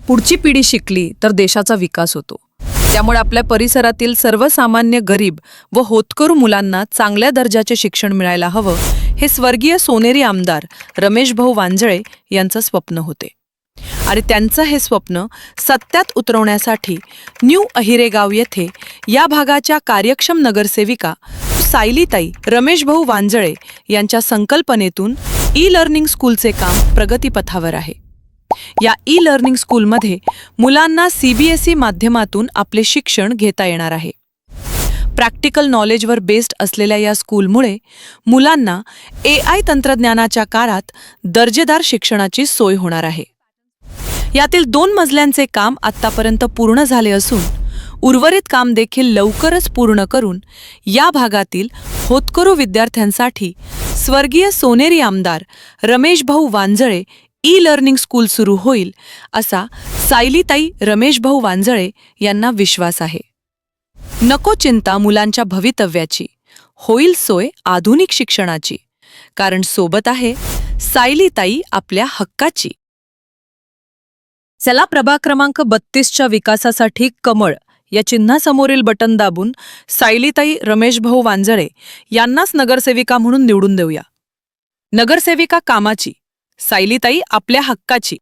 पुढची पिढी शिकली तर देशाचा विकास होतो. त्यामुळे आपल्या परिसरातील सर्वसामान्य गरीब व होतकरू मुलांना चांगल्या दर्जाचे शिक्षण मिळायला हवं, हे स्वर्गीय सोनेरी आमदार रमेशभाऊ वांजळे यांचं स्वप्न होते. आणि त्यांचं हे स्वप्न सत्यात उतरवण्यासाठी न्यू अहिरेगाव येथे या भागाच्या कार्यक्षम नगरसेविका सायलीताई रमेशभाऊ वांजळे यांच्या संकल्पनेतून ई-लर्निंग स्कूलचे काम प्रगतीपथावर आहे. या ई-लर्निंग स्कूलमध्ये मुलांना CBSE माध्यमातून आपले शिक्षण घेता येणार आहे. प्रॅक्टिकल नॉलेजवर बेस्ड असलेल्या या स्कूलमुळे मुलांना AI तंत्रज्ञानाच्या काळात दर्जेदार शिक्षणाची सोय होणार आहे. यातील 2 मजल्यांचे काम आत्तापर्यंत पूर्ण झाले असून उर्वरित काम देखील लवकरच पूर्ण करून या भागातील होतकरू विद्यार्थ्यांसाठी स्वर्गीय सोनेरी आमदार रमेशभाऊ वांजळे ई-लर्निंग स्कूल सुरू होईल असा सायलीताई रमेशभाऊ वांजळे यांना विश्वास आहे. नको चिंता मुलांच्या भवितव्याची, होईल सोय आधुनिक शिक्षणाची, कारण सोबत आहे सायलीताई आपल्या हक्काची. चला प्रभाग क्रमांक 32च्या विकासासाठी कमळ या चिन्हासमोरील बटन दाबून सायलीताई रमेशभाऊ वांजळे यांनाच नगरसेविका म्हणून निवडून देऊया. नगरसेविका कामाची, सायलीताई आपल्या हक्काची.